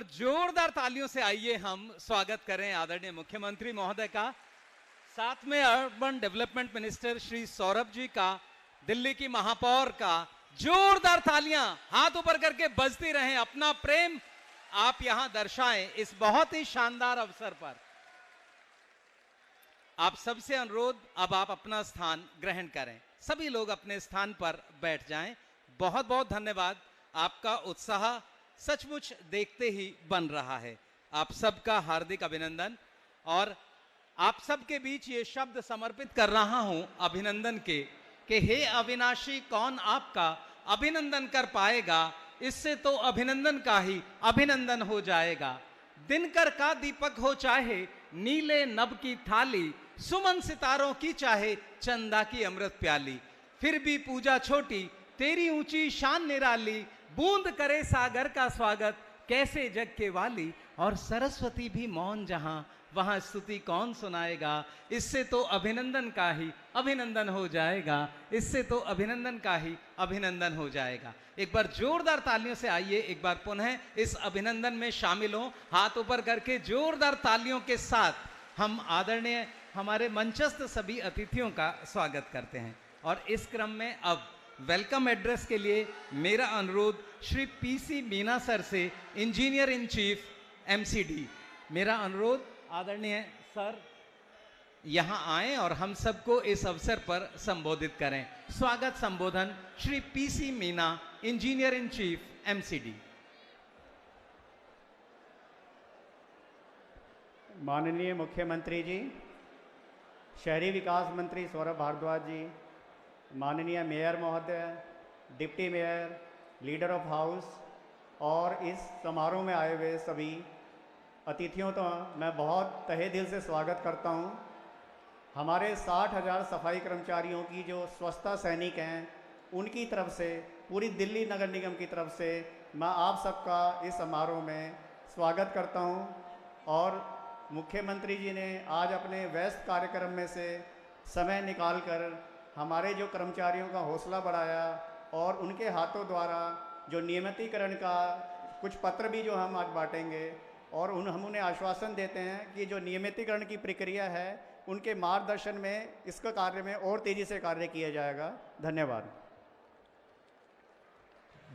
जोरदार तालियों से आइए हम स्वागत करें आदरणीय मुख्यमंत्री महोदय का, साथ में urban development minister Shri Saurabh ji का, दिल्ली की महापौर का। जोरदार तालियां हाथ ऊपर करके बजती रहें, अपना प्रेम आप यहां दर्शाएं इस बहुत ही शानदार अवसर पर। आप सबसे अनुरोध, अब आप अपना स्थान ग्रहण करें। सभी लोग अपने स्थान पर बैठ जाएं। बहुत बहुत धन्यवाद। आपका उत्साह सचमुच देखते ही बन रहा है। आप सबका हार्दिक अभिनंदन। और आप सबके बीच ये शब्द समर्पित कर रहा हूं अभिनंदन के, कि हे अविनाशी, कौन आपका अभिनंदन कर पाएगा, इससे तो अभिनंदन का ही अभिनंदन हो जाएगा। दिनकर का दीपक हो चाहे नीले नभ की थाली, सुमन सितारों की चाहे चंदा की अमृत प्याली, फिर भी पूजा छोटी तेरी ऊंची शान निराली, बूंद करे सागर का स्वागत कैसे जग के वाली, और सरस्वती भी मौन जहां वहां स्तुति कौन सुनाएगा, इससे तो अभिनंदन का ही अभिनंदन हो जाएगा, इससे तो अभिनंदन का ही अभिनंदन हो जाएगा। एक बार जोरदार तालियों से आइए, एक बार पुनः इस अभिनंदन में शामिल हो। हाथ ऊपर करके जोरदार तालियों के साथ हम आदरणीय हमारे मंचस्थ सभी अतिथियों का स्वागत करते हैं। और इस क्रम में अब वेलकम एड्रेस के लिए मेरा अनुरोध श्री पीसी मीना सर से, इंजीनियर इन चीफ एमसीडी, मेरा अनुरोध आदरणीय सर यहां आएं और हम सबको इस अवसर पर संबोधित करें। स्वागत संबोधन Shri PC Meena, engineer in chief MCD. माननीय मुख्यमंत्री जी, शहरी विकास मंत्री सौरभ भारद्वाज जी, माननीय मेयर महोदय, deputy mayor, leader of house और इस समारोह में आए हुए सभी अतिथियों तो मैं बहुत तहे दिल से स्वागत करता हूं। हमारे 60,000 सफाई कर्मचारियों की जो स्वच्छता सैनिक हैं, उनकी तरफ से, पूरी दिल्ली नगर निगम की तरफ से मैं आप सबका इस समारोह में स्वागत करता हूं। और मुख्यमंत्री जी ने आज अपने व्यस्त कार्यक्रम में से समय निकालकर हमारे जो कर्मचारियों का हौसला बढ़ाया और उनके हाथों द्वारा जो नियमितीकरण का कुछ पत्र भी जो हम आज बांटेंगे, और हम उन्हें आश्वासन देते हैं कि जो नियमितीकरण की प्रक्रिया है उनके मार्गदर्शन में इसका कार्य में और तेज़ी से कार्य किया जाएगा। धन्यवाद।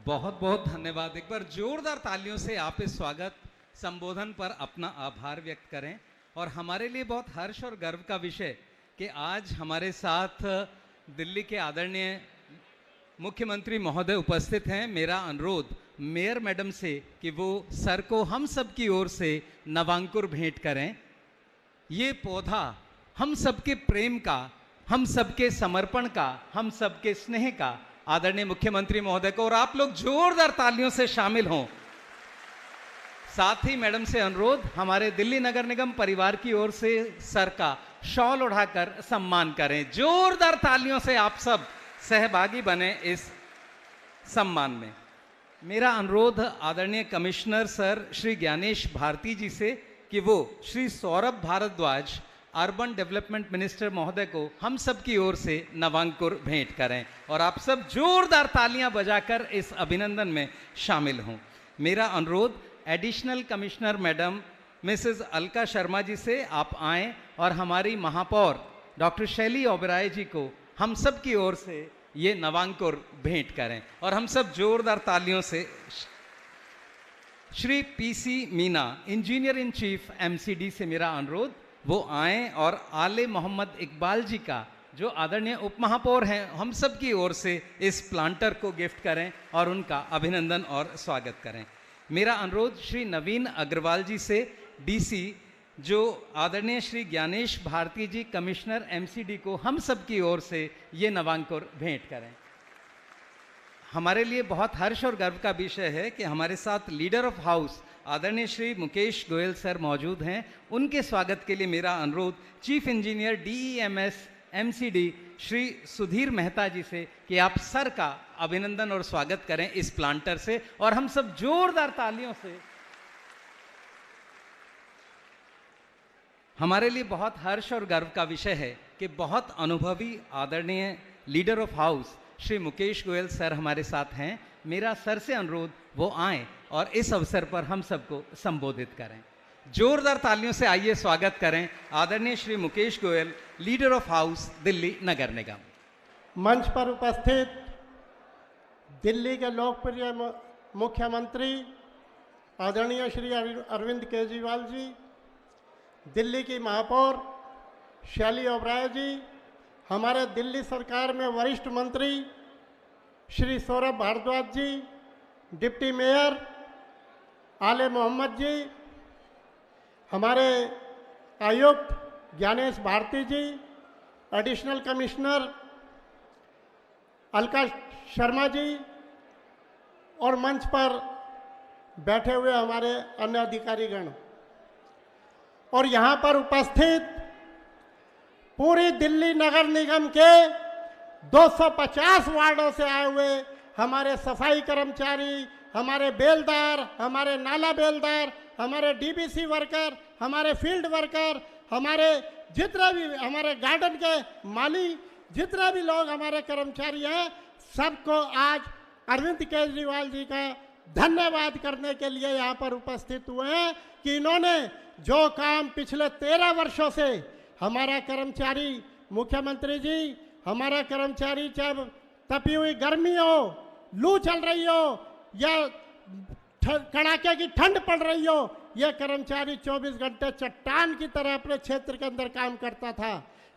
बहुत बहुत धन्यवाद। एक बार जोरदार तालियों से आप इस स्वागत संबोधन पर अपना आभार व्यक्त करें। और हमारे लिए बहुत हर्ष और गर्व का विषय कि आज हमारे साथ दिल्ली के आदरणीय मुख्यमंत्री महोदय उपस्थित हैं। मेरा अनुरोध मेयर मैडम से कि वो सर को हम सब की ओर से नवांकुर भेंट करें। ये पौधा हम सबके प्रेम का, हम सबके समर्पण का, हम सबके स्नेह का आदरणीय मुख्यमंत्री महोदय को, और आप लोग जोरदार तालियों से शामिल हों। साथ ही मैडम से अनुरोध, हमारे दिल्ली नगर निगम परिवार की ओर से सर का शॉल उठाकर सम्मान करें। जोरदार तालियों से आप सब सहभागी बने इस सम्मान में। मेरा अनुरोध आदरणीय कमिश्नर सर श्री ज्ञानेश भारती जी से कि वो Shri Saurabh Bhardwaj, urban development minister महोदय को हम सब की ओर से नवांकुर भेंट करें। और आप सब जोरदार तालियां बजाकर इस अभिनंदन में शामिल हों। मेरा अनुरोध additional commissioner madam Mrs Alka Sharma ji से आप आएं और हमारी महापौर डॉक्टर शैली ओबराय जी को हम सब की ओर से ये नवांकुर भेंट करें। और हम सब जोरदार तालियों से Shri PC Meena, engineer in chief MCD से मेरा अनुरोध वो आएं और आले मोहम्मद इकबाल जी का, जो आदरणीय उप महापौर हैं, हम सब की ओर से इस प्लांटर को गिफ्ट करें और उनका अभिनंदन और स्वागत करें। मेरा अनुरोध श्री नवीन अग्रवाल जी से, डीसी, जो आदरणीय श्री ज्ञानेश भारती जी कमिश्नर एमसीडी को हम सब की ओर से ये नवांकुर भेंट करें। हमारे लिए बहुत हर्ष और गर्व का विषय है कि हमारे साथ लीडर ऑफ हाउस आदरणीय श्री मुकेश गोयल सर मौजूद हैं। उनके स्वागत के लिए मेरा अनुरोध chief engineer DEMS MCD Shri Sudhir Mehta ji से कि आप सर का अभिनंदन और स्वागत करें इस प्लांटर से। और हम सब जोरदार तालियों से, हमारे लिए बहुत हर्ष और गर्व का विषय है कि बहुत अनुभवी आदरणीय leader of house Shri Mukesh Goyal sir हमारे साथ हैं। मेरा सर से अनुरोध वो आएं और इस अवसर पर हम सबको संबोधित करें। जोरदार तालियों से आइए स्वागत करें आदरणीय Shri Mukesh Goyal, leader of house, Delhi नगर निगम। मंच पर उपस्थित दिल्ली के लोकप्रिय मुख्यमंत्री आदरणीय श्री अरविंद केजरीवाल जी, दिल्ली की महापौर शैली ओबराय जी, हमारे दिल्ली सरकार में वरिष्ठ मंत्री श्री सौरभ भारद्वाज जी, डिप्टी मेयर आले मोहम्मद जी, हमारे आयुक्त ज्ञानेश भारती जी, एडिशनल कमिश्नर अलका शर्मा जी और मंच पर बैठे हुए हमारे अन्य अधिकारीगण और यहाँ पर उपस्थित पूरी दिल्ली नगर निगम के 250 वार्डों से आए हुए हमारे सफाई कर्मचारी, हमारे बेलदार, हमारे नाला बेलदार, हमारे डीबीसी वर्कर, हमारे फील्ड वर्कर, हमारे जितने भी हमारे गार्डन के माली, जितने भी लोग हमारे कर्मचारी हैं, सबको आज अरविंद केजरीवाल जी का धन्यवाद करने के लिए यहाँ पर उपस्थित हुए हैं कि इन्होंने जो काम पिछले 13 वर्षों से हमारा कर्मचारी, मुख्यमंत्री जी, हमारा कर्मचारी चाहे तपी हुई गर्मी हो, लू चल रही हो या कड़ाके की ठंड पड़ रही हो, यह कर्मचारी 24 घंटे चट्टान की तरह अपने क्षेत्र के अंदर काम करता था।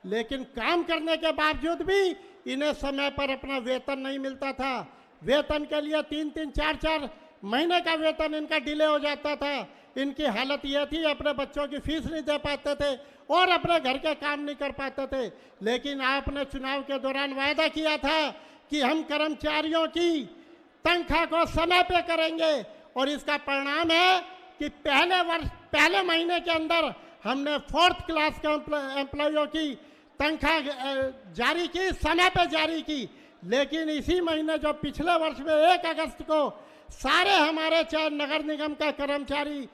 लेकिन काम करने के बावजूद भी इन्हें समय पर अपना वेतन नहीं मिलता था। वेतन के लिए 3-3, 4-4 महीने का वेतन इनका डिले हो जाता था। इनकी हालत यह थी, अपने बच्चों की फीस नहीं दे पाते थे और अपने घर के काम नहीं कर पाते थे। लेकिन आपने चुनाव के दौरान वायदा किया था कि हम कर्मचारियों की तनख्वाह को समय पे करेंगे और इसका परिणाम है कि पहले महीने के अंदर हमने 4th क्लास के एम्प्लॉयों की तनख्वाह जारी की, समय पे जारी की। लेकिन इसी महीने जो पिछले वर्ष में 1 अगस्त को सारे हमारे चाहे नगर निगम का कर्मचारी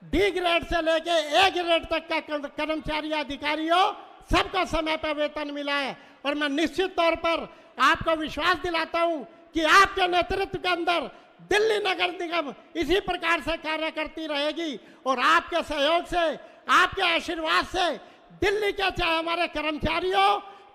डी ग्रेड से लेके ए ग्रेड तक का कर्मचारी अधिकारियों सबको समय पर वेतन मिला है। और मैं निश्चित तौर पर आपको विश्वास दिलाता हूं कि आपके नेतृत्व के अंदर दिल्ली नगर निगम इसी प्रकार से कार्य करती रहेगी और आपके सहयोग से, आपके आशीर्वाद से दिल्ली के चाहे हमारे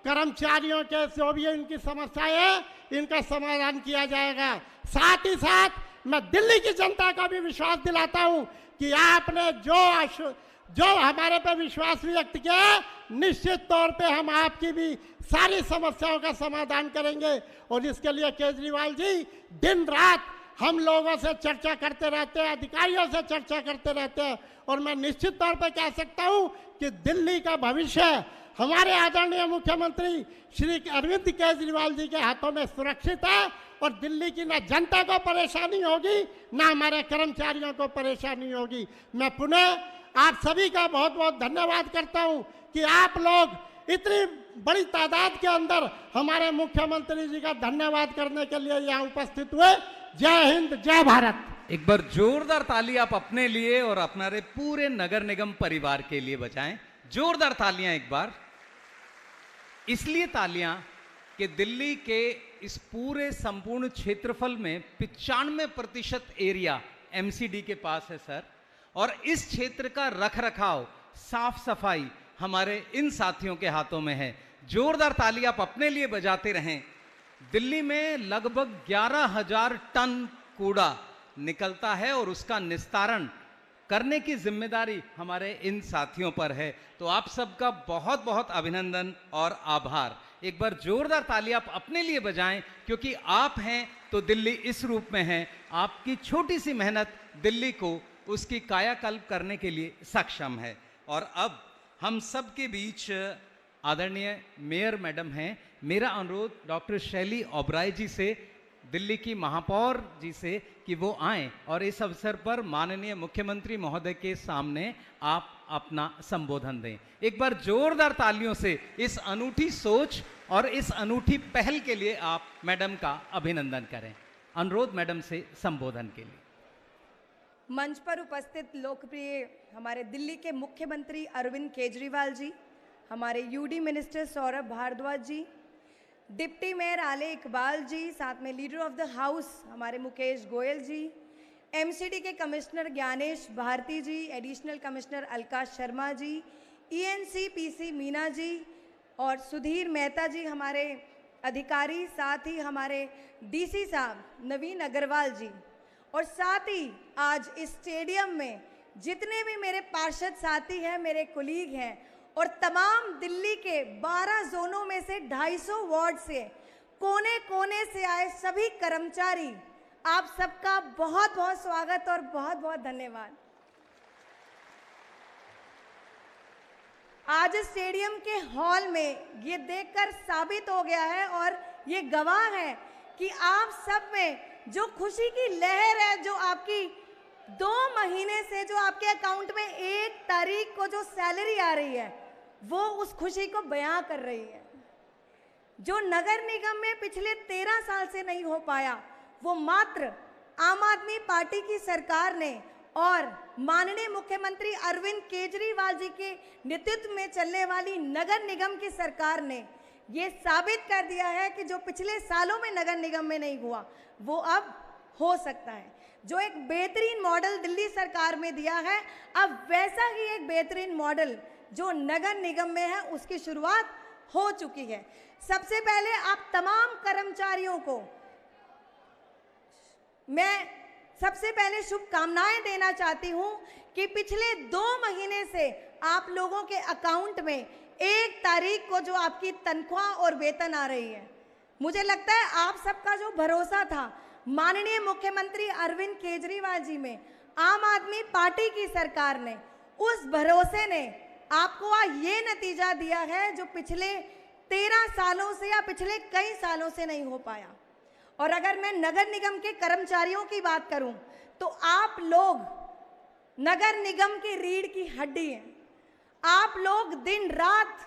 कर्मचारियों के जो भी इनकी समस्याएं हैं, इनका समाधान किया जाएगा। साथ ही साथ मैं दिल्ली की जनता को भी विश्वास दिलाता हूं कि आपने जो हमारे पे विश्वास व्यक्त किया है, निश्चित तौर पे हम आपकी भी सारी समस्याओं का समाधान करेंगे। और इसके लिए केजरीवाल जी दिन रात हम लोगों से चर्चा करते रहते हैं, अधिकारियों से चर्चा करते रहते हैं। और मैं निश्चित तौर पे कह सकता हूं कि दिल्ली का भविष्य हमारे आदरणीय मुख्यमंत्री श्री अरविंद केजरीवाल जी के हाथों में सुरक्षित है और दिल्ली की ना जनता को परेशानी होगी, ना हमारे कर्मचारियों को परेशानी होगी। मैं पुनः आप सभी का बहुत बहुत धन्यवाद करता हूं कि आप लोग इतनी बड़ी तादाद के अंदर हमारे मुख्यमंत्री जी का धन्यवाद करने के लिए यहाँ उपस्थित हुए। जय हिंद, जय भारत। एक बार जोरदार ताली आप अपने लिए और अपने पूरे नगर निगम परिवार के लिए बजाएं। जोरदार तालियां एक बार। इसलिए तालियां कि दिल्ली के इस पूरे संपूर्ण क्षेत्रफल में 95% एरिया एमसीडी के पास है सर, और इस क्षेत्र का रखरखाव, साफ सफाई हमारे इन साथियों के हाथों में है। जोरदार ताली आप अपने लिए बजाते रहें। दिल्ली में लगभग 11,000 टन कूड़ा निकलता है और उसका निस्तारण करने की जिम्मेदारी हमारे इन साथियों पर है। तो आप सबका बहुत बहुत अभिनंदन और आभार। एक बार जोरदार ताली आप अपने लिए बजाएं, क्योंकि आप हैं तो दिल्ली इस रूप में है। आपकी छोटी सी मेहनत दिल्ली को उसकी कायाकल्प करने के लिए सक्षम है। और अब हम सब के बीच आदरणीय मेयर मैडम हैं। मेरा अनुरोध डॉक्टर शैली ओबराय जी से, दिल्ली की महापौर जी से, कि वो आएं और इस अवसर पर माननीय मुख्यमंत्री महोदय के सामने आप अपना संबोधन दें। एक बार जोरदार तालियों से इस अनूठी सोच और इस अनूठी पहल के लिए आप मैडम का अभिनंदन करें। अनुरोध मैडम से संबोधन के लिए। मंच पर उपस्थित लोकप्रिय हमारे दिल्ली के मुख्यमंत्री अरविंद केजरीवाल जी, हमारे यूडी मिनिस्टर सौरभ भारद्वाज जी, डिप्टी मेयर आले इकबाल जी, साथ में लीडर ऑफ द हाउस हमारे मुकेश गोयल जी, एमसीडी के कमिश्नर ज्ञानेश भारती जी, एडिशनल कमिश्नर अलका शर्मा जी, ईएनसी पीसी मीना जी और सुधीर मेहता जी हमारे अधिकारी, साथ ही हमारे डीसी साहब नवीन अग्रवाल जी, और साथ ही आज इस स्टेडियम में जितने भी मेरे पार्षद साथी हैं, मेरे कुलीग हैं, और तमाम दिल्ली के 12 जोनों में से 250 वार्ड से कोने कोने से आए सभी कर्मचारी, आप सबका बहुत बहुत स्वागत और बहुत बहुत धन्यवाद। आज स्टेडियम के हॉल में ये देखकर साबित हो गया है और ये गवाह है कि आप सब में जो खुशी की लहर है, जो आपकी 2 महीने से जो आपके अकाउंट में 1 तारीख को जो सैलरी आ रही है, वो उस खुशी को बयां कर रही है। जो नगर निगम में पिछले 13 साल से नहीं हो पाया, वो मात्र आम आदमी पार्टी की सरकार ने और माननीय मुख्यमंत्री अरविंद केजरीवाल जी के नेतृत्व में चलने वाली नगर निगम की सरकार ने ये साबित कर दिया है कि जो पिछले सालों में नगर निगम में नहीं हुआ, वो अब हो सकता है। जो एक बेहतरीन मॉडल दिल्ली सरकार में दिया है, अब वैसा ही एक बेहतरीन मॉडल जो नगर निगम में है, उसकी शुरुआत हो चुकी है। सबसे पहले आप तमाम कर्मचारियों को मैं सबसे पहले शुभकामनाएं देना चाहती हूं कि पिछले 2 महीने से आप लोगों के अकाउंट में 1 तारीख को जो आपकी तनख्वाह और वेतन आ रही है, मुझे लगता है आप सबका जो भरोसा था माननीय मुख्यमंत्री अरविंद केजरीवाल जी में, आम आदमी पार्टी की सरकार ने, उस भरोसे ने आपको आज ये नतीजा दिया है जो पिछले 13 सालों से या पिछले कई सालों से नहीं हो पाया। और अगर मैं नगर निगम के कर्मचारियों की बात करूं तो आप लोग नगर निगम की रीढ़ की हड्डी हैं। आप लोग दिन रात,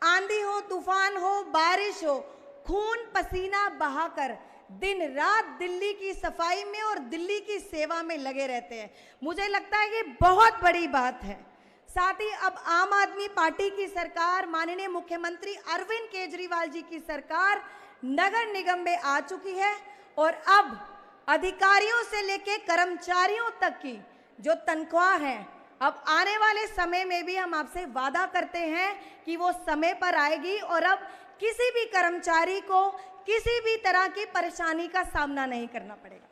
आंधी हो, तूफान हो, बारिश हो, खून पसीना बहाकर दिन रात दिल्ली की सफाई में और दिल्ली की सेवा में लगे रहते हैं। मुझे लगता है ये बहुत बड़ी बात है। साथ ही अब आम आदमी पार्टी की सरकार, माननीय मुख्यमंत्री अरविंद केजरीवाल जी की सरकार नगर निगम में आ चुकी है और अब अधिकारियों से लेकर कर्मचारियों तक की जो तनख्वाह है, अब आने वाले समय में भी हम आपसे वादा करते हैं कि वो समय पर आएगी और अब किसी भी कर्मचारी को किसी भी तरह की परेशानी का सामना नहीं करना पड़ेगा।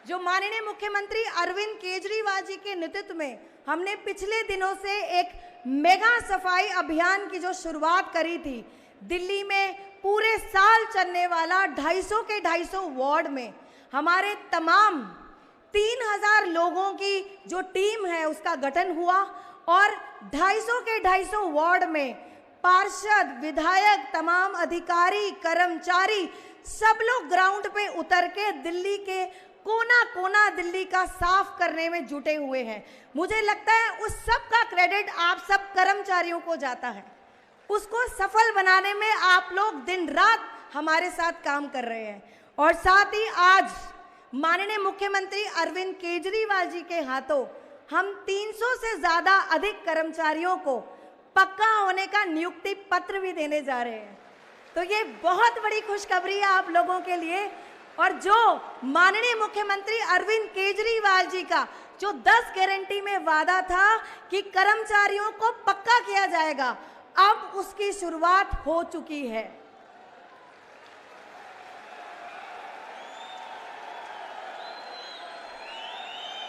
जो माननीय मुख्यमंत्री अरविंद केजरीवाल जी के नेतृत्व में हमने पिछले दिनों से एक मेगा सफाई अभियान की जो शुरुआत करी थी, दिल्ली में पूरे साल चलने वाला 250 के 250 वार्ड में हमारे तमाम 3000 लोगों की जो टीम है उसका गठन हुआ और 250 के 250 वार्ड में पार्षद, विधायक, तमाम अधिकारी, कर्मचारी सब लोग ग्राउंड पे उतर के दिल्ली के कोना कोना दिल्ली का साफ करने में जुटे हुए हैं। मुझे लगता है उस सब का क्रेडिट आप सब कर्मचारियों को जाता है। उसको सफल बनाने में आप लोग दिन रात हमारे साथ काम कर रहे हैं। और साथ ही आज माननीय मुख्यमंत्री अरविंद केजरीवाल जी के हाथों हम 300 से ज्यादा अधिक कर्मचारियों को पक्का होने का नियुक्ति पत्र भी देने जा रहे हैं। तो ये बहुत बड़ी खुशखबरी है आप लोगों के लिए। और जो माननीय मुख्यमंत्री अरविंद केजरीवाल जी का जो 10 गारंटी में वादा था कि कर्मचारियों को पक्का किया जाएगा, अब उसकी शुरुआत हो चुकी है।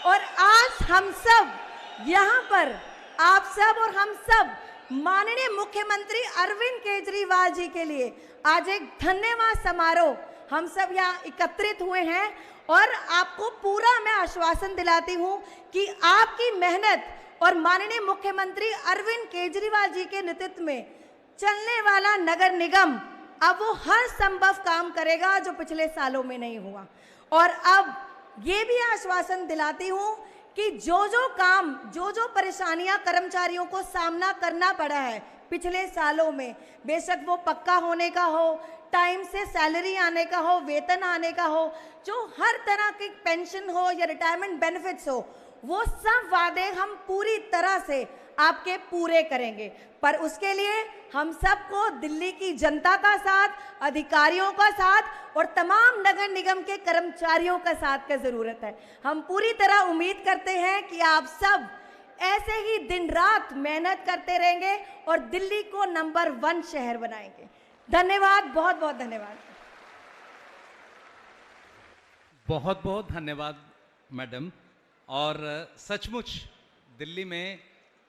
और आज हम सब यहाँ पर, आप सब और हम सब माननीय मुख्यमंत्री अरविंद केजरीवाल जी के लिए आज एक धन्यवाद समारोह हम सब यहाँ एकत्रित हुए हैं। और आपको पूरा मैं आश्वासन दिलाती हूँ कि आपकी मेहनत और माननीय मुख्यमंत्री अरविंद केजरीवाल जी के नेतृत्व में चलने वाला नगर निगम अब वो हर संभव काम करेगा जो पिछले सालों में नहीं हुआ। और अब ये भी आश्वासन दिलाती हूँ कि जो जो काम, जो जो परेशानियां कर्मचारियों को सामना करना पड़ा है पिछले सालों में, बेशक वो पक्का होने का हो, टाइम से सैलरी आने का हो, वेतन आने का हो, जो हर तरह की पेंशन हो या रिटायरमेंट बेनिफिट्स हो, वो सब वादे हम पूरी तरह से आपके पूरे करेंगे। पर उसके लिए हम सबको दिल्ली की जनता का साथ, अधिकारियों का साथ और तमाम नगर निगम के कर्मचारियों का साथ का जरूरत है। हम पूरी तरह उम्मीद करते हैं कि आप सब ऐसे ही दिन रात मेहनत करते रहेंगे और दिल्ली को नंबर 1 शहर बनाएंगे। धन्यवाद, बहुत बहुत धन्यवाद। बहुत बहुत धन्यवाद मैडम। और सचमुच दिल्ली में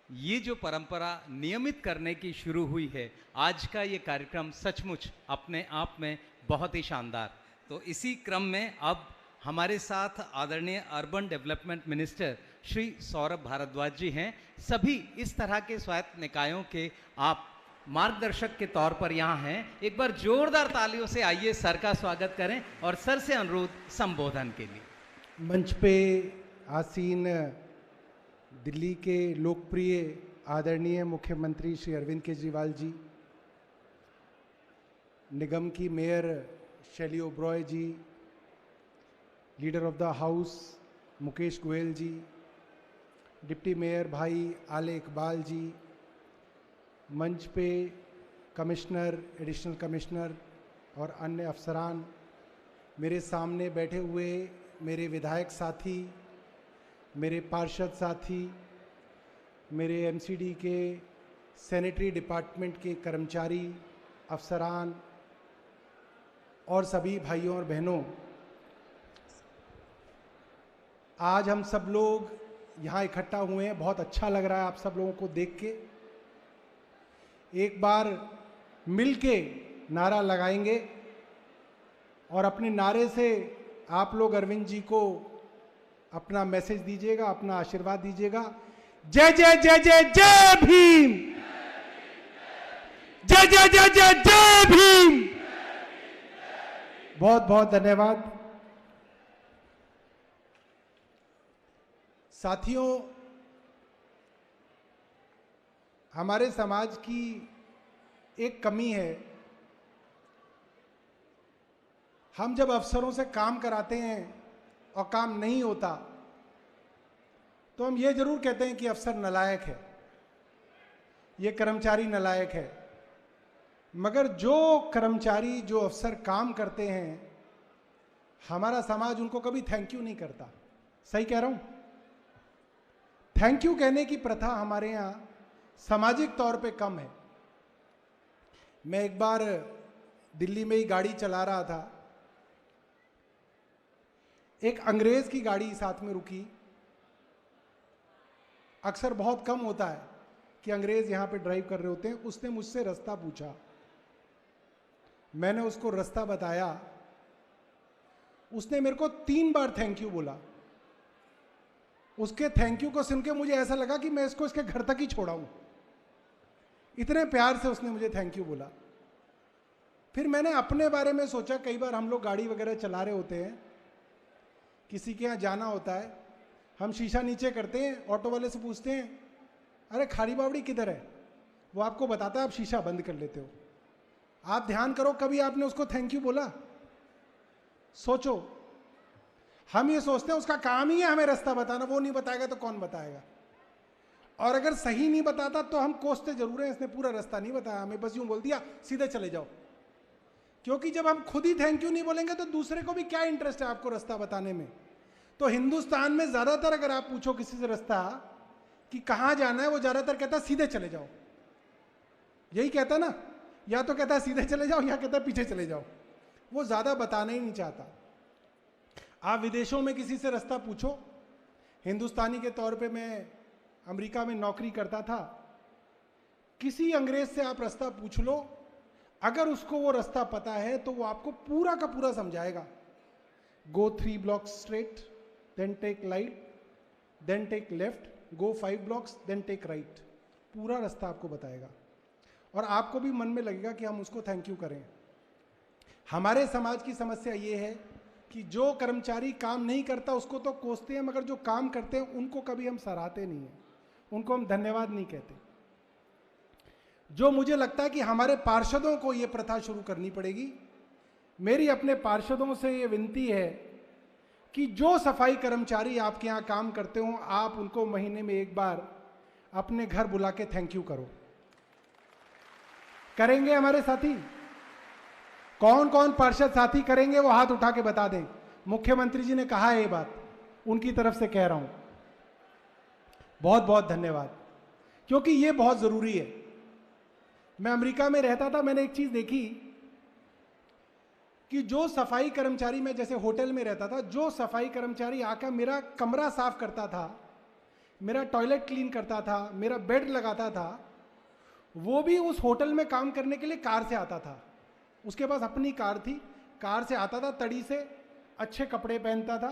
ये जो परंपरा नियमित करने की शुरू हुई है, आज का ये कार्यक्रम सचमुच अपने आप में बहुत ही शानदार। तो इसी क्रम में अब हमारे साथ आदरणीय urban development minister Shri Saurabh Bhardwaj ji हैं। सभी इस तरह के स्वायत्त निकायों के आप मार्गदर्शक के तौर पर यहाँ हैं। एक बार जोरदार तालियों से आइए सर का स्वागत करें और सर से अनुरोध संबोधन के लिए। मंच पे आसीन दिल्ली के लोकप्रिय आदरणीय मुख्यमंत्री श्री अरविंद केजरीवाल जी, निगम की mayor Shelly Oberoi ji, leader of the house Mukesh Goyal ji, deputy mayor भाई आले इकबाल जी, मंच पे कमिश्नर, एडिशनल कमिश्नर और अन्य अफसरान, मेरे सामने बैठे हुए मेरे विधायक साथी, मेरे पार्षद साथी, मेरे एमसीडी के सैनिटरी डिपार्टमेंट के कर्मचारी, अफसरान और सभी भाइयों और बहनों, आज हम सब लोग यहाँ इकट्ठा हुए हैं। बहुत अच्छा लग रहा है आप सब लोगों को देख के। एक बार मिलके नारा लगाएंगे और अपने नारे से आप लोग अरविंद जी को अपना मैसेज दीजिएगा, अपना आशीर्वाद दीजिएगा। जय जय जय जय जय भीम, जय जय जय जय जय भीम। बहुत बहुत धन्यवाद। साथियों, हमारे समाज की एक कमी है, हम जब अफसरों से काम कराते हैं और काम नहीं होता तो हम ये जरूर कहते हैं कि अफसर नालायक है, ये कर्मचारी नालायक है। मगर जो कर्मचारी, जो अफसर काम करते हैं, हमारा समाज उनको कभी थैंक यू नहीं करता। सही कह रहा हूं? थैंक यू कहने की प्रथा हमारे यहाँ सामाजिक तौर पे कम है। मैं एक बार दिल्ली में ही गाड़ी चला रहा था, एक अंग्रेज की गाड़ी साथ में रुकी। अक्सर बहुत कम होता है कि अंग्रेज यहां पे ड्राइव कर रहे होते हैं। उसने मुझसे रास्ता पूछा, मैंने उसको रास्ता बताया, उसने मेरे को 3 बार थैंक यू बोला। उसके थैंक यू को सुन के मुझे ऐसा लगा कि मैं इसको इसके घर तक ही छोड़ाऊं। इतने प्यार से उसने मुझे थैंक यू बोला। फिर मैंने अपने बारे में सोचा, कई बार हम लोग गाड़ी वगैरह चला रहे होते हैं, किसी के यहाँ जाना होता है, हम शीशा नीचे करते हैं, ऑटो वाले से पूछते हैं अरे खाड़ी बावड़ी किधर है, वो आपको बताता है, आप शीशा बंद कर लेते हो। आप ध्यान करो, कभी आपने उसको थैंक यू बोला? सोचो। हम ये सोचते हैं उसका काम ही है हमें रास्ता बताना, वो नहीं बताएगा तो कौन बताएगा। और अगर सही नहीं बताता तो हम कोसते जरूर हैं, इसने पूरा रास्ता नहीं बताया हमें, बस यूं बोल दिया सीधे चले जाओ। क्योंकि जब हम खुद ही थैंक यू नहीं बोलेंगे तो दूसरे को भी क्या इंटरेस्ट है आपको रास्ता बताने में। तो हिंदुस्तान में ज्यादातर अगर आप पूछो किसी से रास्ता कि कहां जाना है, वो ज्यादातर कहता है सीधे चले जाओ। यही कहता ना, या तो कहता है सीधे चले जाओ या कहता है पीछे चले जाओ। वो ज्यादा बताना ही नहीं चाहता। आप विदेशों में किसी से रास्ता पूछो, हिंदुस्तानी के तौर पे मैं अमेरिका में नौकरी करता था, किसी अंग्रेज से आप रास्ता पूछ लो, अगर उसको वो रास्ता पता है तो वो आपको पूरा का पूरा समझाएगा। गो 3 blocks straight, then take right, then take left, go 5 blocks, then take right। पूरा रास्ता आपको बताएगा और आपको भी मन में लगेगा कि हम उसको थैंक यू करें। हमारे समाज की समस्या ये है कि जो कर्मचारी काम नहीं करता उसको तो कोसते हैं, मगर जो काम करते हैं उनको कभी हम सराहते नहीं हैं, उनको हम धन्यवाद नहीं कहते। जो मुझे लगता है कि हमारे पार्षदों को ये प्रथा शुरू करनी पड़ेगी। मेरी अपने पार्षदों से ये विनती है कि जो सफाई कर्मचारी आपके यहाँ काम करते हो, आप उनको महीने में एक बार अपने घर बुला के थैंक यू करो। करेंगे हमारे साथी? कौन कौन पार्षद साथी करेंगे वो हाथ उठा के बता दें। मुख्यमंत्री जी ने कहा है ये बात, उनकी तरफ से कह रहा हूं। बहुत बहुत धन्यवाद, क्योंकि ये बहुत जरूरी है। मैं अमेरिका में रहता था, मैंने एक चीज देखी कि जो सफाई कर्मचारी, मैं जैसे होटल में रहता था, जो सफाई कर्मचारी आकर मेरा कमरा साफ करता था, मेरा टॉयलेट क्लीन करता था, मेरा बेड लगाता था, वो भी उस होटल में काम करने के लिए कार से आता था। उसके पास अपनी कार थी, कार से आता था, तड़ी से, अच्छे कपड़े पहनता था,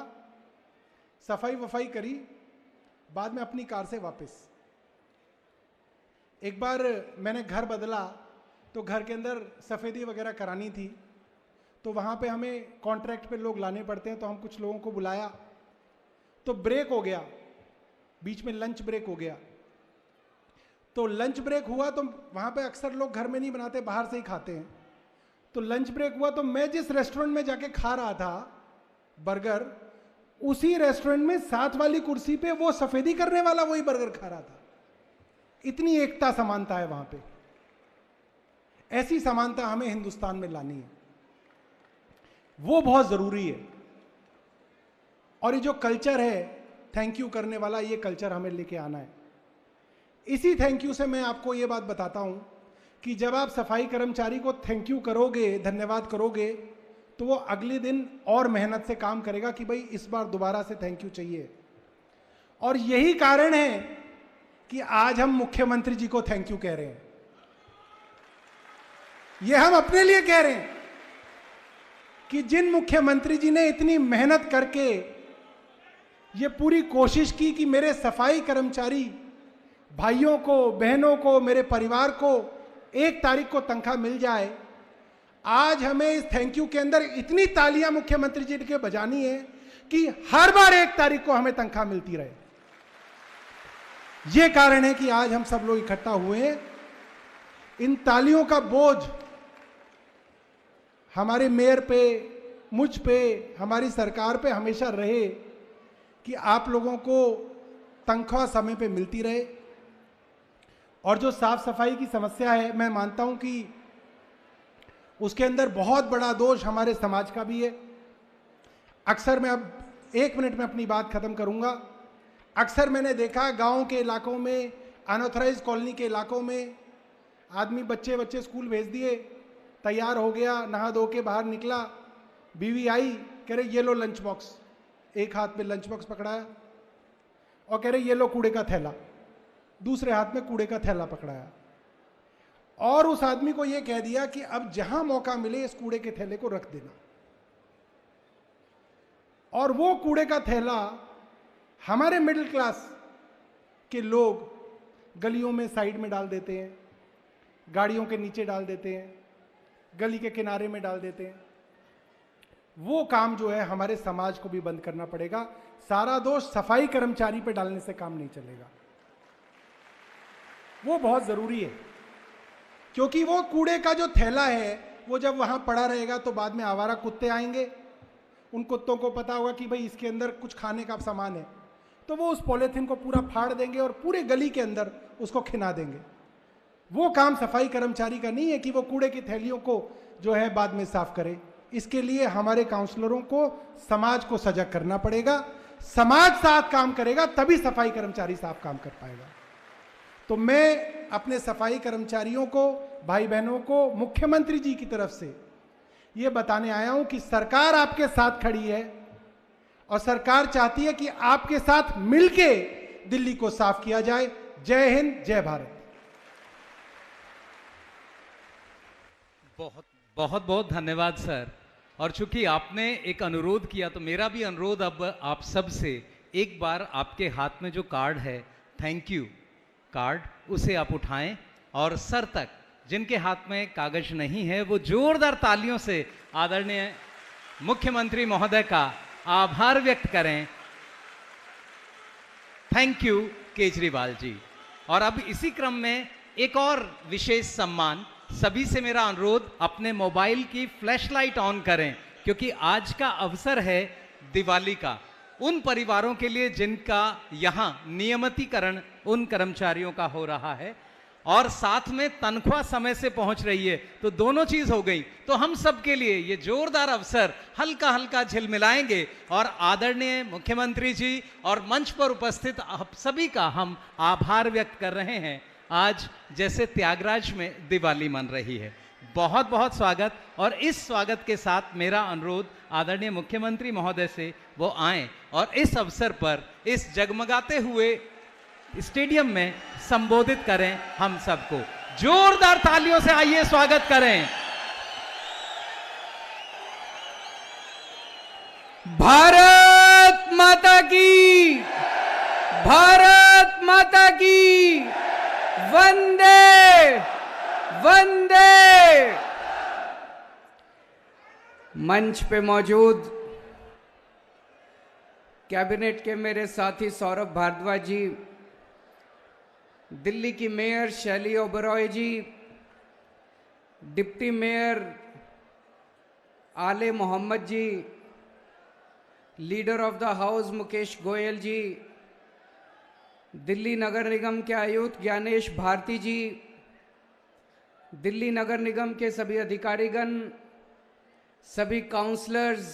सफाई वफाई करी, बाद में अपनी कार से वापस। एक बार मैंने घर बदला तो घर के अंदर सफेदी वगैरह करानी थी, तो वहाँ पे हमें कॉन्ट्रैक्ट पे लोग लाने पड़ते हैं, तो हम कुछ लोगों को बुलाया, तो ब्रेक हो गया, बीच में लंच ब्रेक हो गया। तो लंच ब्रेक हुआ तो वहाँ पे अक्सर लोग घर में नहीं बनाते, बाहर से ही खाते हैं। तो लंच ब्रेक हुआ तो मैं जिस रेस्टोरेंट में जाके खा रहा था बर्गर, उसी रेस्टोरेंट में साथ वाली कुर्सी पे वो सफेदी करने वाला वही बर्गर खा रहा था। इतनी एकता समानता है वहां पे। ऐसी समानता हमें हिंदुस्तान में लानी है, वो बहुत जरूरी है। और ये जो कल्चर है थैंक यू करने वाला, ये कल्चर हमें लेके आना है। इसी थैंक यू से मैं आपको ये बात बताता हूं कि जब आप सफाई कर्मचारी को थैंक यू करोगे, धन्यवाद करोगे, तो वो अगले दिन और मेहनत से काम करेगा कि भाई इस बार दोबारा से थैंक यू चाहिए। और यही कारण है कि आज हम मुख्यमंत्री जी को थैंक यू कह रहे हैं। ये हम अपने लिए कह रहे हैं कि जिन मुख्यमंत्री जी ने इतनी मेहनत करके ये पूरी कोशिश की कि मेरे सफाई कर्मचारी भाइयों को, बहनों को, मेरे परिवार को 1 तारीख को तनख्वाह मिल जाए, आज हमें इस थैंक यू के अंदर इतनी तालियां मुख्यमंत्री जी के बजानी है कि हर बार 1 तारीख को हमें तनख्वाह मिलती रहे। यह कारण है कि आज हम सब लोग इकट्ठा हुए हैं। इन तालियों का बोझ हमारे मेयर पे, मुझ पे, हमारी सरकार पे हमेशा रहे कि आप लोगों को तनख्वाह समय पे मिलती रहे। और जो साफ सफाई की समस्या है, मैं मानता हूं कि उसके अंदर बहुत बड़ा दोष हमारे समाज का भी है। अक्सर मैं अब 1 मिनट में अपनी बात खत्म करूंगा। अक्सर मैंने देखा गांव के इलाकों में, अनऑथराइज कॉलोनी के इलाकों में, आदमी बच्चे स्कूल भेज दिए, तैयार हो गया, नहा धो के बाहर निकला, बीवी आई, कह रहे ये लो लंच बॉक्स, एक हाथ में लंच बॉक्स पकड़ाया और कह रहे ये लो कूड़े का थैला, दूसरे हाथ में कूड़े का थैला पकड़ाया और उस आदमी को यह कह दिया कि अब जहां मौका मिले इस कूड़े के थैले को रख देना। और वो कूड़े का थैला हमारे मिडिल क्लास के लोग गलियों में साइड में डाल देते हैं, गाड़ियों के नीचे डाल देते हैं, गली के किनारे में डाल देते हैं। वो काम जो है हमारे समाज को भी बंद करना पड़ेगा। सारा दोष सफाई कर्मचारी पे डालने से काम नहीं चलेगा। वो बहुत जरूरी है, क्योंकि वो कूड़े का जो थैला है वो जब वहां पड़ा रहेगा तो बाद में आवारा कुत्ते आएंगे, उन कुत्तों को पता होगा कि भाई इसके अंदर कुछ खाने का सामान है, तो वो उस पॉलीथीन को पूरा फाड़ देंगे और पूरे गली के अंदर उसको खिला देंगे। वो काम सफाई कर्मचारी का नहीं है कि वो कूड़े की थैलियों को जो है बाद में साफ करे। इसके लिए हमारे काउंसलरों को, समाज को सजग करना पड़ेगा। समाज साथ काम करेगा तभी सफाई कर्मचारी साफ काम कर पाएगा। तो मैं अपने सफाई कर्मचारियों को, भाई बहनों को मुख्यमंत्री जी की तरफ से ये बताने आया हूं कि सरकार आपके साथ खड़ी है और सरकार चाहती है कि आपके साथ मिलके दिल्ली को साफ किया जाए। जय हिंद, जय भारत। बहुत बहुत धन्यवाद सर। और चूंकि आपने एक अनुरोध किया तो मेरा भी अनुरोध अब आप सब से, एक बार आपके हाथ में जो कार्ड है थैंक यू कार्ड, उसे आप उठाएं और सर तक जिनके हाथ में कागज नहीं है वो जोरदार तालियों से आदरणीय मुख्यमंत्री महोदय का आभार व्यक्त करें। Thank you Kejriwal ji. और अब इसी क्रम में एक और विशेष सम्मान, सभी से मेरा अनुरोध अपने मोबाइल की फ्लैशलाइट ऑन करें, क्योंकि आज का अवसर है दिवाली का। उन परिवारों के लिए जिनका यहाँ नियमितीकरण उन कर्मचारियों का हो रहा है और साथ में तनख्वाह समय से पहुंच रही है, तो दोनों चीज हो गई। तो हम सब के लिए ये जोरदार अवसर हल्का हल्का झिलमिलाएंगे और आदरणीय मुख्यमंत्री जी और मंच पर उपस्थित आप सभी का हम आभार व्यक्त कर रहे हैं। आज जैसे त्यागराज में दिवाली मन रही है। बहुत बहुत स्वागत। और इस स्वागत के साथ मेरा अनुरोध आदरणीय मुख्यमंत्री महोदय से वो आएं और इस अवसर पर इस जगमगाते हुए स्टेडियम में संबोधित करें। हम सबको जोरदार तालियों से आइए स्वागत करें। भारत माता की, भारत माता की, वंदे वंदे। मंच पे मौजूद कैबिनेट के मेरे साथी सौरभ भारद्वाज जी, दिल्ली की मेयर शैली ओबरॉय जी, deputy mayor Aale Mohammad ji, leader of the house Mukesh Goyal ji, Delhi नगर निगम के आयुक्त ज्ञानेश भारती जी, दिल्ली नगर निगम के सभी अधिकारीगण, सभी काउंसलर्स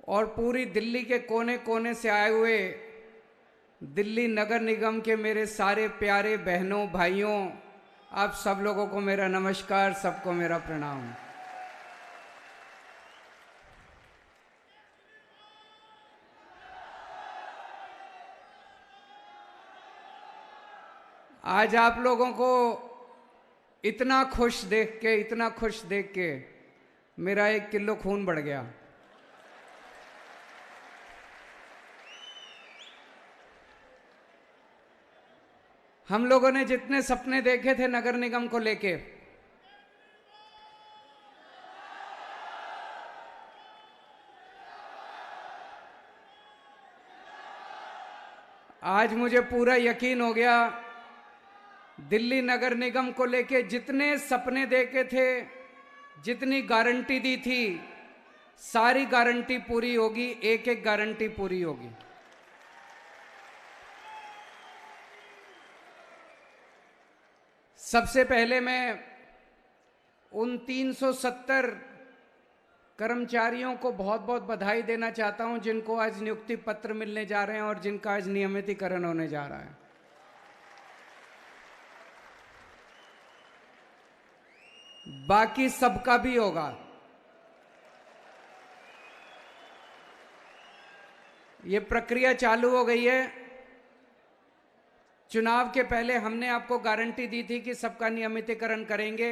और पूरी दिल्ली के कोने कोने से आए हुए दिल्ली नगर निगम के मेरे सारे प्यारे बहनों भाइयों, आप सब लोगों को मेरा नमस्कार, सबको मेरा प्रणाम। आज आप लोगों को इतना खुश देख के मेरा 1 किलो खून बढ़ गया। हम लोगों ने जितने सपने देखे थे नगर निगम को लेके, आज मुझे पूरा यकीन हो गया, दिल्ली नगर निगम को लेके जितने सपने देखे थे, जितनी गारंटी दी थी, सारी गारंटी पूरी होगी, एक एक गारंटी पूरी होगी। सबसे पहले मैं उन 370 कर्मचारियों को बहुत बहुत बधाई देना चाहता हूं जिनको आज नियुक्ति पत्र मिलने जा रहे हैं और जिनका आज नियमितीकरण होने जा रहा है। बाकी सबका भी होगा। ये प्रक्रिया चालू हो गई है। चुनाव के पहले हमने आपको गारंटी दी थी कि सबका नियमितीकरण करेंगे।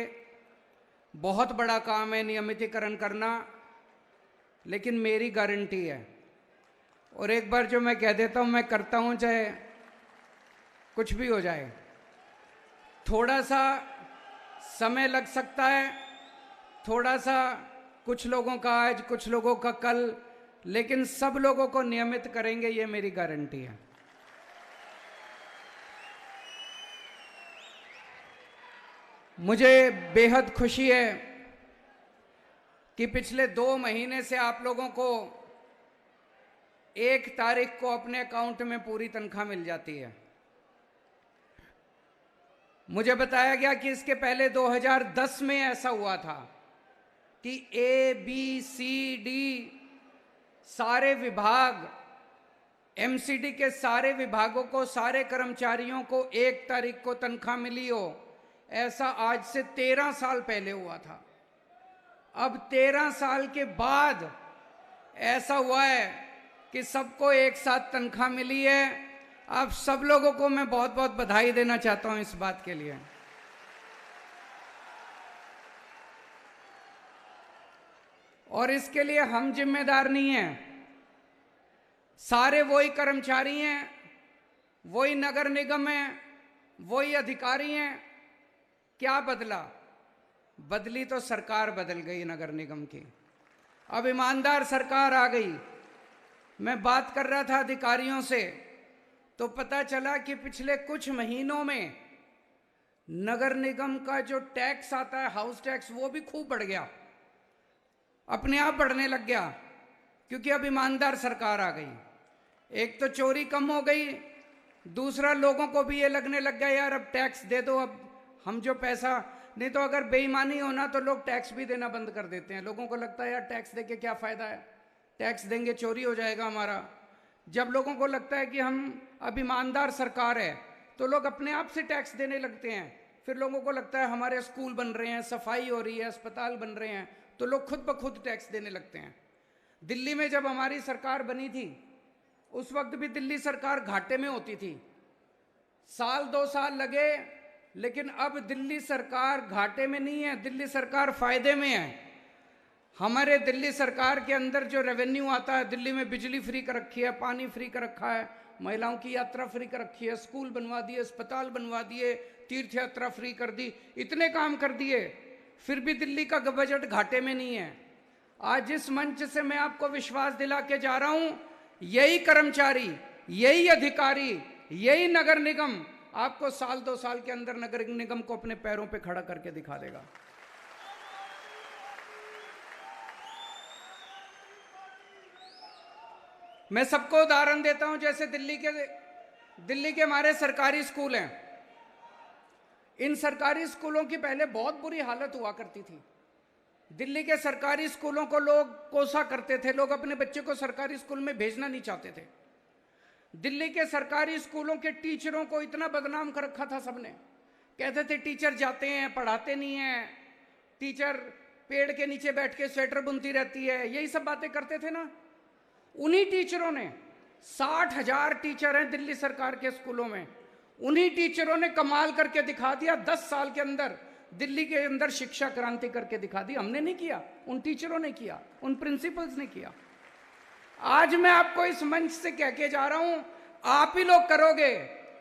बहुत बड़ा काम है नियमितीकरण करना, लेकिन मेरी गारंटी है। और एक बार जो मैं कह देता हूं, मैं करता हूं, चाहे कुछ भी हो जाए। थोड़ा सा समय लग सकता है, थोड़ा सा कुछ लोगों का आज, कुछ लोगों का कल, लेकिन सब लोगों को नियमित करेंगे, ये मेरी गारंटी है। मुझे बेहद खुशी है कि पिछले 2 महीने से आप लोगों को 1 तारीख को अपने अकाउंट में पूरी तनख्वाह मिल जाती है। मुझे बताया गया कि इसके पहले 2010 में ऐसा हुआ था कि ABCD सारे विभाग, MCD के सारे विभागों को, सारे कर्मचारियों को 1 तारीख को तनख्वाह मिली हो। ऐसा आज से 13 साल पहले हुआ था। अब 13 साल के बाद ऐसा हुआ है कि सबको एक साथ तनख्वाह मिली है। आप सब लोगों को मैं बहुत बहुत बधाई देना चाहता हूं इस बात के लिए। और इसके लिए हम जिम्मेदार नहीं हैं, सारे वही कर्मचारी हैं, वही नगर निगम है, वही अधिकारी हैं। क्या बदला? बदली तो सरकार बदल गई नगर निगम की। अब ईमानदार सरकार आ गई। मैं बात कर रहा था अधिकारियों से, तो पता चला कि पिछले कुछ महीनों में नगर निगम का जो टैक्स आता है, हाउस टैक्स, वो भी खूब बढ़ गया, अपने आप बढ़ने लग गया। क्योंकि अब ईमानदार सरकार आ गई। एक तो चोरी कम हो गई, दूसरा लोगों को भी ये लगने लग गया यार अब टैक्स दे दो, अब हम जो पैसा, नहीं तो अगर बेईमानी होना तो लोग टैक्स भी देना बंद कर देते हैं। लोगों को लगता है यार टैक्स देके क्या फ़ायदा है, टैक्स देंगे चोरी हो जाएगा हमारा। जब लोगों को लगता है कि हम अब ईमानदार सरकार है तो लोग अपने आप से टैक्स देने लगते हैं। फिर लोगों को लगता है हमारे स्कूल बन रहे हैं, सफाई हो रही है, अस्पताल बन रहे हैं, तो लोग खुद ब खुद टैक्स देने लगते हैं। दिल्ली में जब हमारी सरकार बनी थी उस वक्त भी दिल्ली सरकार घाटे में होती थी, साल 2 साल लगे, लेकिन अब दिल्ली सरकार घाटे में नहीं है, दिल्ली सरकार फायदे में है। हमारे दिल्ली सरकार के अंदर जो रेवेन्यू आता है, दिल्ली में बिजली फ्री कर रखी है, पानी फ्री कर रखा है, महिलाओं की यात्रा फ्री कर रखी है, स्कूल बनवा दिए, अस्पताल बनवा दिए, तीर्थ यात्रा फ्री कर दी, इतने काम कर दिए, फिर भी दिल्ली का बजट घाटे में नहीं है। आज इस मंच से मैं आपको विश्वास दिला के जा रहा हूं, यही कर्मचारी, यही अधिकारी, यही नगर निगम आपको साल 2 साल के अंदर नगर निगम को अपने पैरों पे खड़ा करके दिखा देगा। मैं सबको उदाहरण देता हूं, जैसे दिल्ली के हमारे सरकारी स्कूल हैं। इन सरकारी स्कूलों की पहले बहुत बुरी हालत हुआ करती थी। दिल्ली के सरकारी स्कूलों को लोग कोसा करते थे, लोग अपने बच्चे को सरकारी स्कूल में भेजना नहीं चाहते थे। दिल्ली के सरकारी स्कूलों के टीचरों को इतना बदनाम कर रखा था सबने, कहते थे टीचर जाते हैं पढ़ाते नहीं हैं, टीचर पेड़ के नीचे बैठ के स्वेटर बुनती रहती है, यही सब बातें करते थे ना। उन्हीं टीचरों ने, 60,000 टीचर हैं दिल्ली सरकार के स्कूलों में, उन्हीं टीचरों ने कमाल करके दिखा दिया। 10 साल के अंदर दिल्ली के अंदर शिक्षा क्रांति करके दिखा दी। हमने नहीं किया, उन टीचरों ने किया, उन प्रिंसिपल्स ने किया। आज मैं आपको इस मंच से कह के जा रहा हूं, आप ही लोग करोगे,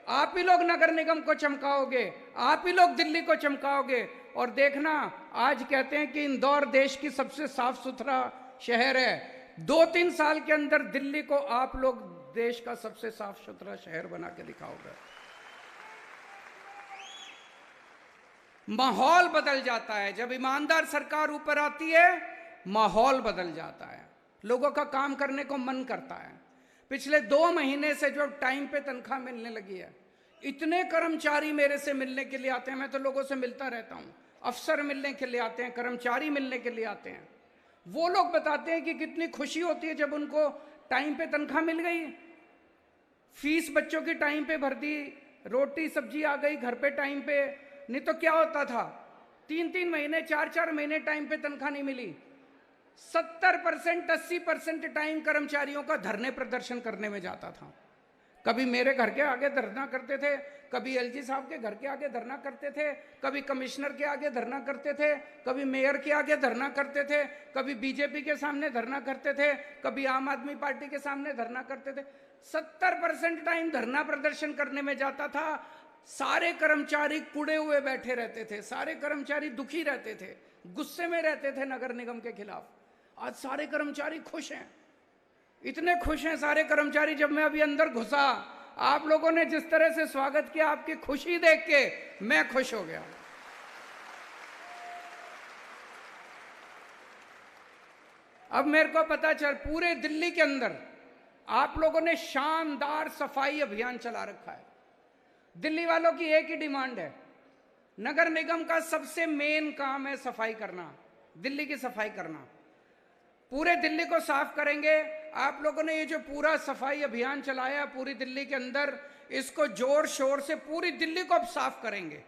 आप ही लोग नगर निगम को चमकाओगे, आप ही लोग दिल्ली को चमकाओगे। और देखना, आज कहते हैं कि इंदौर देश की सबसे साफ सुथरा शहर है, 2-3 साल के अंदर दिल्ली को आप लोग देश का सबसे साफ सुथरा शहर बना के दिखाओगे। माहौल बदल जाता है जब ईमानदार सरकार ऊपर आती है, माहौल बदल जाता है, लोगों का काम करने को मन करता है। पिछले 2 महीने से जो टाइम पे तनख्वाह मिलने लगी है, इतने कर्मचारी मेरे से मिलने के लिए आते हैं। मैं तो लोगों से मिलता रहता हूं, अफसर मिलने के लिए आते हैं, कर्मचारी मिलने के लिए आते हैं। वो लोग बताते हैं कि कितनी खुशी होती है जब उनको टाइम पे तनख्वाह मिल गई, फीस बच्चों की टाइम पे भर दी, रोटी सब्जी आ गई घर पे टाइम पे। नहीं तो क्या होता था, 3-3 महीने 4-4 महीने टाइम पे तनख्वाह नहीं मिली। 70% 80% टाइम कर्मचारियों का धरने प्रदर्शन करने में जाता था। कभी मेरे घर के आगे धरना करते थे, कभी एलजी साहब के घर के आगे धरना करते थे, कभी कमिश्नर के आगे धरना करते थे, कभी मेयर के आगे धरना करते थे, कभी बीजेपी के सामने धरना करते थे, कभी आम आदमी पार्टी के सामने धरना करते थे। 70% टाइम धरना प्रदर्शन करने में जाता था। सारे कर्मचारी कुड़े हुए बैठे रहते थे, सारे कर्मचारी दुखी रहते थे, गुस्से में रहते थे नगर निगम के खिलाफ। आज सारे कर्मचारी खुश हैं, इतने खुश हैं सारे कर्मचारी। जब मैं अभी अंदर घुसा, आप लोगों ने जिस तरह से स्वागत किया, आपकी खुशी देख के मैं खुश हो गया। अब मेरे को पता चल, पूरे दिल्ली के अंदर आप लोगों ने शानदार सफाई अभियान चला रखा है। दिल्ली वालों की एक ही डिमांड है, नगर निगम का सबसे मेन काम है सफाई करना, दिल्ली की सफाई करना। पूरे दिल्ली को साफ करेंगे। आप लोगों ने ये जो पूरा सफाई अभियान चलाया पूरी दिल्ली के अंदर, इसको जोर शोर से पूरी दिल्ली को अब साफ करेंगे।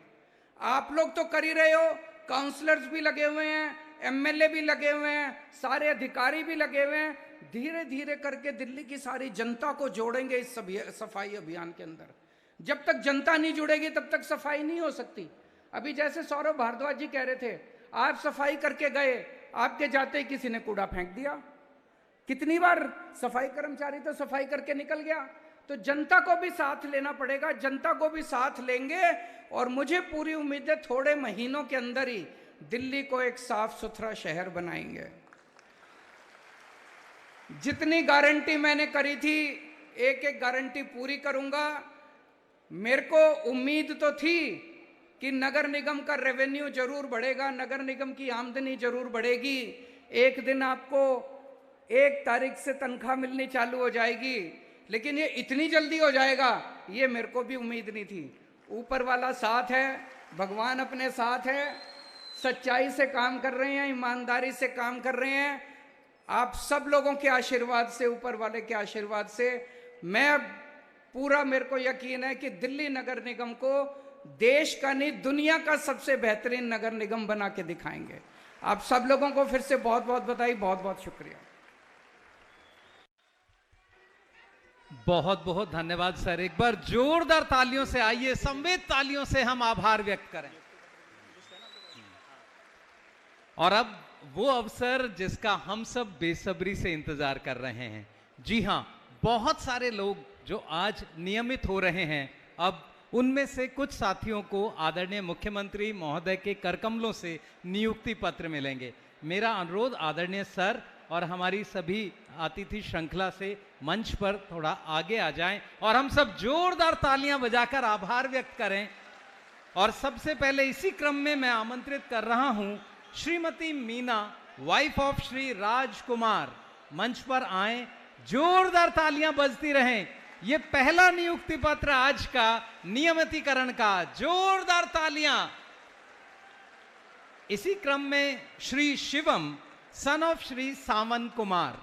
आप लोग तो कर ही रहे हो, काउंसलर्स भी लगे हुए हैं, एमएलए भी लगे हुए हैं, सारे अधिकारी भी लगे हुए हैं। धीरे धीरे करके दिल्ली की सारी जनता को जोड़ेंगे इस सफाई अभियान के अंदर। जब तक जनता नहीं जुड़ेगी तब तक सफाई नहीं हो सकती। अभी जैसे सौरभ भारद्वाज जी कह रहे थे, आप सफाई करके गए, आपके जाते ही किसी ने कूड़ा फेंक दिया। कितनी बार सफाई कर्मचारी तो सफाई करके निकल गया। तो जनता को भी साथ लेना पड़ेगा, जनता को भी साथ लेंगे और मुझे पूरी उम्मीद है थोड़े महीनों के अंदर ही दिल्ली को एक साफ सुथरा शहर बनाएंगे। जितनी गारंटी मैंने करी थी, एक एक गारंटी पूरी करूंगा। मेरे को उम्मीद तो थी कि नगर निगम का रेवेन्यू जरूर बढ़ेगा, नगर निगम की आमदनी जरूर बढ़ेगी। एक दिन आपको 1 तारीख से तनख्वाह मिलनी चालू हो जाएगी, लेकिन ये इतनी जल्दी हो जाएगा ये मेरे को भी उम्मीद नहीं थी। ऊपर वाला साथ है, भगवान अपने साथ है, सच्चाई से काम कर रहे हैं, ईमानदारी से काम कर रहे हैं। आप सब लोगों के आशीर्वाद से, ऊपर वाले के आशीर्वाद से मैं पूरा, मेरे को यकीन है कि दिल्ली नगर निगम को देश का नहीं दुनिया का सबसे बेहतरीन नगर निगम बना के दिखाएंगे। आप सब लोगों को फिर से बहुत बहुत बधाई, बहुत बहुत शुक्रिया। बहुत बहुत धन्यवाद सर। एक बार जोरदार तालियों से, आइए संवेद तालियों से हम आभार व्यक्त करें। और अब वो अवसर जिसका हम सब बेसब्री से इंतजार कर रहे हैं। जी हां, बहुत सारे लोग जो आज नियमित हो रहे हैं, अब उनमें से कुछ साथियों को आदरणीय मुख्यमंत्री महोदय के करकमलों से नियुक्ति पत्र मिलेंगे। मेरा अनुरोध आदरणीय सर और हमारी सभी अतिथि श्रृंखला से मंच पर थोड़ा आगे आ जाएं और हम सब जोरदार तालियां बजाकर आभार व्यक्त करें। और सबसे पहले इसी क्रम में मैं आमंत्रित कर रहा हूं श्रीमती मीना, वाइफ ऑफ श्री राजकुमार, मंच पर आए। जोरदार तालियां बजती रहें। ये पहला नियुक्ति पत्र आज का नियमितीकरण का, जोरदार तालियां। इसी क्रम में Shri Shivam, son of Shri Sawan Kumar,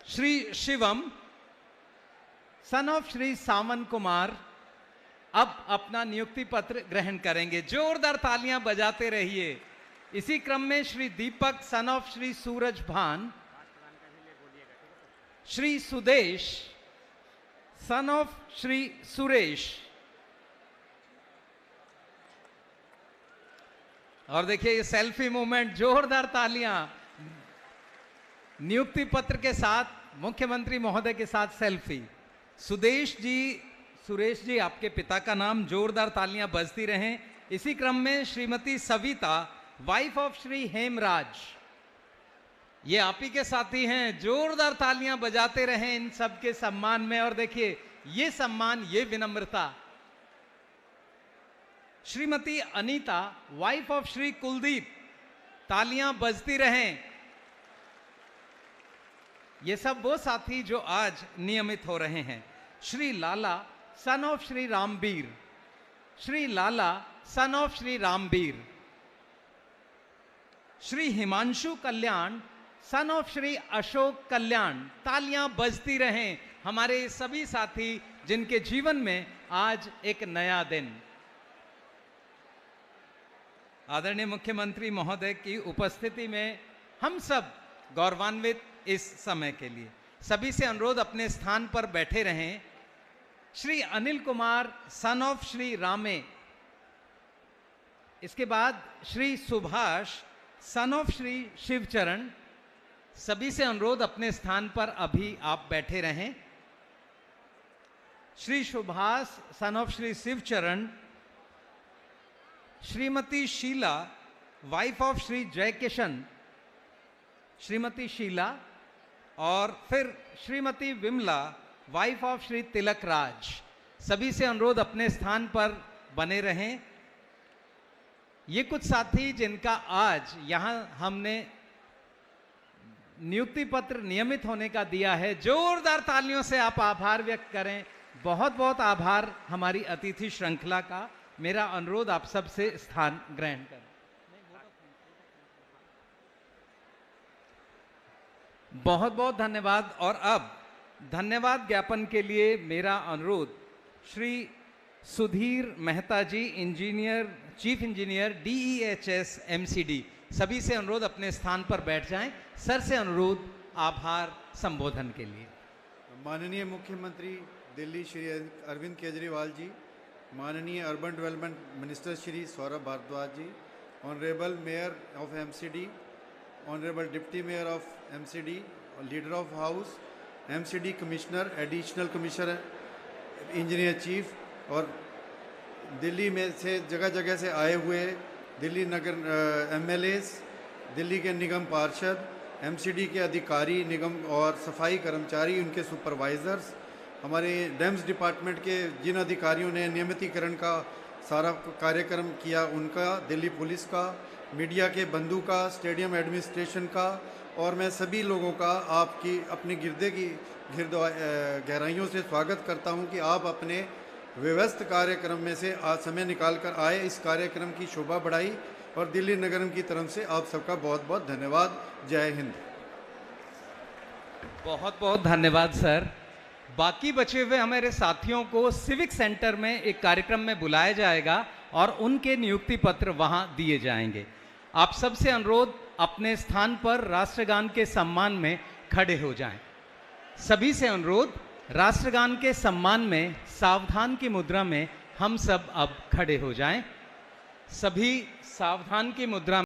Shri Shivam son of Shri Sawan Kumar अब अपना नियुक्ति पत्र ग्रहण करेंगे। जोरदार तालियां बजाते रहिए। इसी क्रम में श्री दीपक, सन ऑफ श्री सूरज भान, श्री सुदेश, सन ऑफ श्री सुरेश। और देखिए ये सेल्फी मूवमेंट, जोरदार तालियां। नियुक्ति पत्र के साथ मुख्यमंत्री महोदय के साथ सेल्फी। सुदेश जी, सुरेश जी, आपके पिता का नाम, जोरदार तालियां बजती रहें। इसी क्रम में श्रीमती सविता, वाइफ ऑफ श्री हेमराज, ये आप ही के साथी हैं। जोरदार तालियां बजाते रहें इन सब के सम्मान में। और देखिए ये सम्मान, ये विनम्रता। श्रीमती अनीता, वाइफ ऑफ श्री कुलदीप, तालियां बजती रहें। ये सब वो साथी जो आज नियमित हो रहे हैं। Shri Lala, son of Shri Rambir, Shri Lala, son of Shri Rambir. Shri Himanshu Kalyan, son of Shri Ashok Kalyan. तालियां बजती रहें हमारे सभी साथी जिनके जीवन में आज एक नया दिन। आदरणीय मुख्यमंत्री महोदय की उपस्थिति में हम सब गौरवान्वित इस समय के लिए। सभी से अनुरोध अपने स्थान पर बैठे रहें। श्री अनिल कुमार, सन ऑफ श्री रामे। इसके बाद श्री सुभाष, सन ऑफ श्री शिवचरण। सभी से अनुरोध अपने स्थान पर अभी आप बैठे रहें। Shri Subhash, son of Shri Shivcharan. Shrimati Sheela, wife of Shri Jaikishan, Shrimati Sheela. और फिर श्रीमती विमला, वाइफ ऑफ श्री तिलक राज। सभी से अनुरोध अपने स्थान पर बने रहें। ये कुछ साथी जिनका आज यहां हमने नियुक्ति पत्र नियमित होने का दिया है। जोरदार तालियों से आप आभार व्यक्त करें। बहुत बहुत आभार हमारी अतिथि श्रृंखला का। मेरा अनुरोध आप सबसे स्थान ग्रहण करें। बहुत बहुत धन्यवाद। और अब धन्यवाद ज्ञापन के लिए मेरा अनुरोध Shri Sudhir Mehta ji, engineer, chief engineer, DEHS MCD, सभी से अनुरोध अपने स्थान पर बैठ जाएं। सर से अनुरोध आभार संबोधन के लिए। माननीय मुख्यमंत्री दिल्ली श्री अरविंद केजरीवाल जी, माननीय urban development minister Shri Saurabh Bhardwaj ji, honourable mayor of MCD, honourable deputy mayor of MCD, leader of house, MCD commissioner, additional commissioner, engineer chief और दिल्ली में से जगह जगह से आए हुए दिल्ली नगर MLAs, दिल्ली के निगम पार्षद, MCD के अधिकारी, निगम और सफाई कर्मचारी, उनके सुपरवाइज़र्स, हमारे डैम्स डिपार्टमेंट के जिन अधिकारियों ने नियमितीकरण का सारा कार्यक्रम किया, उनका, दिल्ली पुलिस का, मीडिया के बंधु का, स्टेडियम एडमिनिस्ट्रेशन का, और मैं सभी लोगों का आपकी अपनी गहराइयों से स्वागत करता हूं कि आप अपने व्यस्त कार्यक्रम में से आज समय निकालकर आए, इस कार्यक्रम की शोभा बढ़ाई, और दिल्ली नगरम की तरफ से आप सबका बहुत बहुत धन्यवाद। जय हिंद। बहुत बहुत धन्यवाद सर। बाकी बचे हुए हमारे साथियों को सिविक सेंटर में एक कार्यक्रम में बुलाया जाएगा और उनके नियुक्ति पत्र वहां दिए जाएंगे। आप सबसे अनुरोध, अपने स्थान पर राष्ट्रगान के सम्मान में खड़े हो जाएं। सभी से अनुरोध, राष्ट्रगान के सम्मान में सावधान की मुद्रा में हम सब अब खड़े हो जाएं। सभी सावधान की मुद्रा में।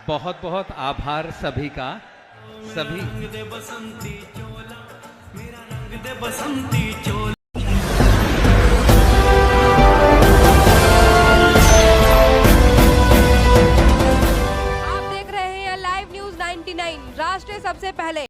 बहुत बहुत आभार सभी का। सभी आप देख रहे हैं लाइव न्यूज 99, राष्ट्र सबसे पहले।